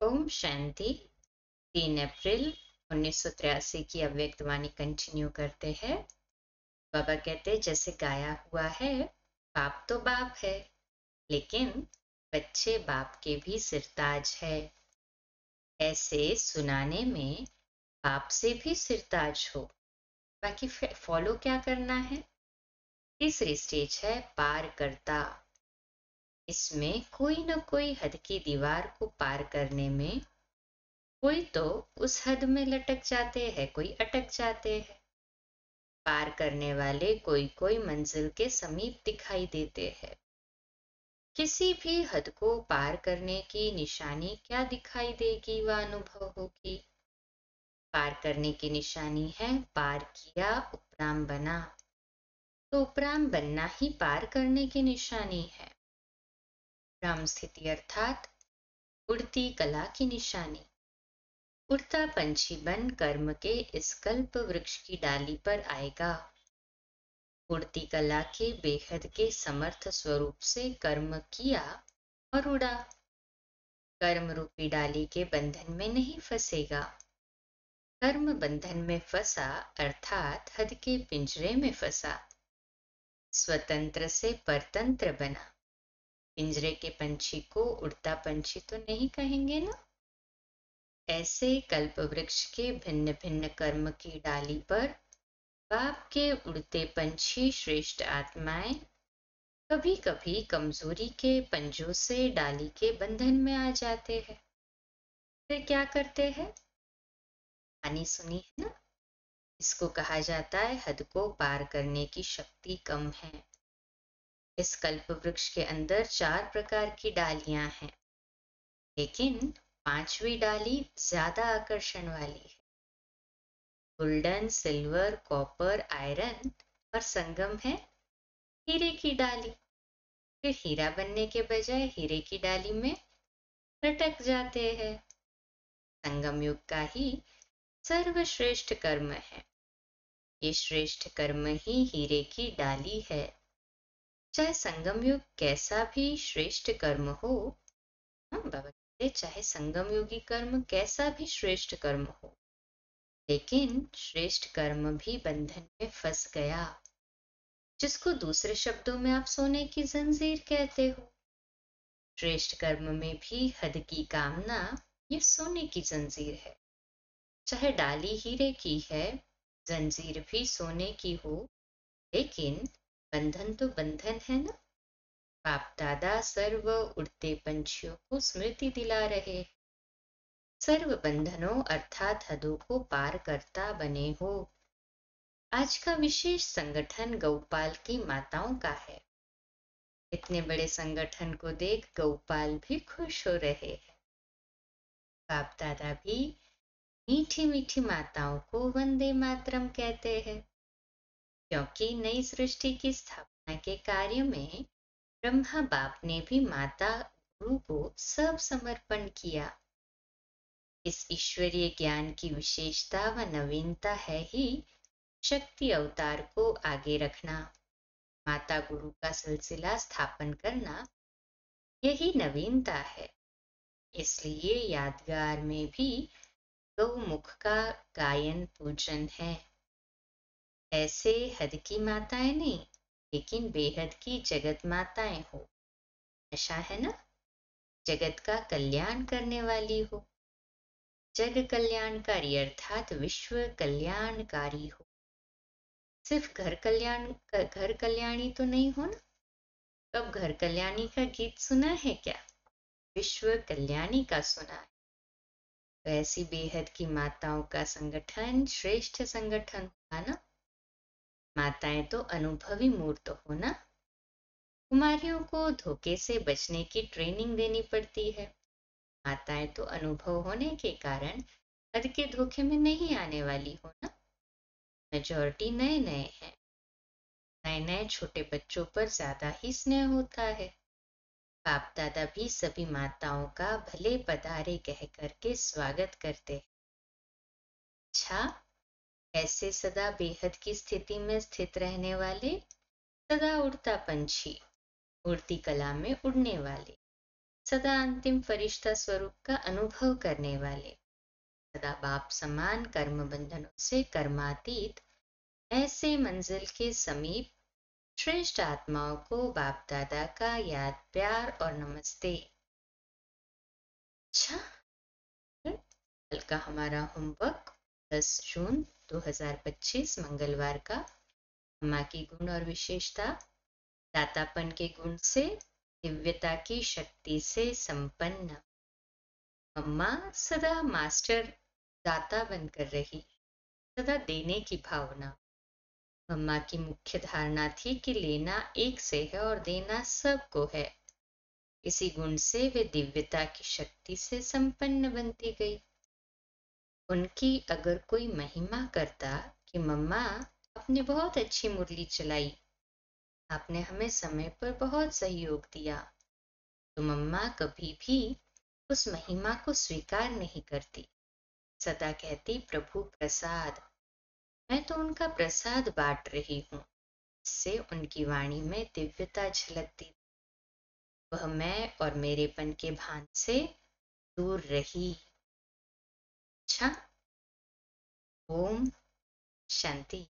ओम शांति। 3 अप्रैल 1983 की अव्यक्तवाणी कंटिन्यू करते हैं। बाबा कहते हैं जैसे गाया हुआ है, बाप तो बाप है, लेकिन बच्चे बाप के भी सिरताज है। ऐसे सुनाने में बाप से भी सिरताज हो। बाकी फॉलो क्या करना है। तीसरी स्टेज है पार करता। इसमें कोई न कोई हद की दीवार को पार करने में कोई तो उस हद में लटक जाते हैं, कोई अटक जाते हैं। पार करने वाले कोई कोई मंजिल के समीप दिखाई देते हैं। किसी भी हद को पार करने की निशानी क्या दिखाई देगी व अनुभव होगी। पार करने की निशानी है पार किया, उपराम बना। तो उपराम बनना ही पार करने की निशानी है। राम स्थिति अर्थात उड़ती कला की निशानी। उड़ता पंछी बन कर्म के इस कल्प वृक्ष की डाली पर आएगा। उड़ती कला के बेहद के समर्थ स्वरूप से कर्म किया और उड़ा। कर्म रूपी डाली के बंधन में नहीं फंसेगा। कर्म बंधन में फंसा अर्थात हद के पिंजरे में फंसा। स्वतंत्र से परतंत्र बना। पिंजरे के पंछी को उड़ता पंछी तो नहीं कहेंगे ना। ऐसे कल्प वृक्ष के भिन्न भिन्न कर्म की डाली पर बाप के उड़ते पंछी श्रेष्ठ आत्माएं कभी कभी कमजोरी के पंजों से डाली के बंधन में आ जाते हैं। फिर क्या करते हैं। कहानी सुनी है ना। इसको कहा जाता है हद को पार करने की शक्ति कम है। इस कल्प वृक्ष के अंदर 4 प्रकार की डालियां हैं, लेकिन 5वीं डाली ज्यादा आकर्षण वाली है। गोल्डन, सिल्वर, कॉपर, आयरन और संगम है हीरे की डाली। फिर हीरा बनने के बजाय हीरे की डाली में लटक जाते हैं। संगम युग का ही सर्वश्रेष्ठ कर्म है। ये श्रेष्ठ कर्म ही हीरे की डाली है। चाहे संगम युग कैसा भी श्रेष्ठ कर्म हो, बाबा कहते चाहे संगम युगी कर्म कैसा भी श्रेष्ठ कर्म हो, लेकिन श्रेष्ठ कर्म भी बंधन में फंस गया, जिसको दूसरे शब्दों में आप सोने की जंजीर कहते हो। श्रेष्ठ कर्म में भी हद की कामना ये सोने की जंजीर है। चाहे डाली हीरे की है, जंजीर भी सोने की हो, लेकिन बंधन तो बंधन है ना। बाप दादा सर्व उड़ते पंछियों को स्मृति दिला रहे। सर्व बंधनों अर्थात हदों को पार करता बने हो। आज का विशेष संगठन गौपाल की माताओं का है। इतने बड़े संगठन को देख गौपाल भी खुश हो रहे हैं। बाप दादा भी मीठी मीठी माताओं को वंदे मातरम कहते हैं, क्योंकि नई सृष्टि की स्थापना के कार्य में ब्रह्मा बाप ने भी माता गुरु को सब समर्पण किया। इस ईश्वरीय ज्ञान की विशेषता व नवीनता है ही शक्ति अवतार को आगे रखना, माता गुरु का सिलसिला स्थापन करना, यही नवीनता है। इसलिए यादगार में भी गौमुख का गायन पूजन है। ऐसे हद की माताएं नहीं, लेकिन बेहद की जगत माताएं हो। ऐसा है ना, जगत का कल्याण करने वाली हो। जग कल्याणकारी अर्थात विश्व कल्याणकारी हो। सिर्फ घर कल्याणी तो नहीं हो ना। कब घर कल्याणी का गीत सुना है क्या। विश्व कल्याणी का सुना है। तो ऐसी बेहद की माताओं का संगठन श्रेष्ठ संगठन होगा ना। माताएं तो अनुभवी मूर्त हो ना। कुमारियों को धोखे से बचने की ट्रेनिंग देनी पड़ती है। माताएं तो अनुभव होने के कारण हद के धोखे में नहीं आने वाली हो ना। मेजॉरिटी नए नए हैं। नए नए छोटे बच्चों पर ज्यादा ही स्नेह होता है। बाप दादा भी सभी माताओं का भले पधारे कह करके स्वागत करते हैं। अच्छा, ऐसे सदा बेहद की स्थिति में स्थित रहने वाले, सदा उड़ता पंछी, उड़ती कला में उड़ने वाले, सदा अंतिम फरिश्ता स्वरूप का अनुभव करने वाले, सदा बाप समान कर्म बंधनों से कर्मातीत ऐसे मंजिल के समीप श्रेष्ठ आत्माओं को बाप दादा का याद, प्यार और नमस्ते। अच्छा, कल का हमारा होमवर्क 10 जून 2025 मंगलवार का, अम्मा की गुण और विशेषता। दातापन के गुण से, दिव्यता की शक्ति से संपन्न। अम्मा सदा मास्टर दाता बनकर रही, सदा देने की भावना। अम्मा की मुख्य धारणा थी कि लेना एक से है और देना सबको है। इसी गुण से वे दिव्यता की शक्ति से संपन्न बनती गई। उनकी अगर कोई महिमा करता कि मम्मा आपने बहुत अच्छी मुरली चलाई, आपने हमें समय पर बहुत सहयोग दिया, तो मम्मा कभी भी उस महिमा को स्वीकार नहीं करती। सदा कहती प्रभु प्रसाद, मैं तो उनका प्रसाद बांट रही हूँ। इससे उनकी वाणी में दिव्यता झलकती। वह मैं और मेरेपन के भान से दूर रही। अच्छा, ओम शांति।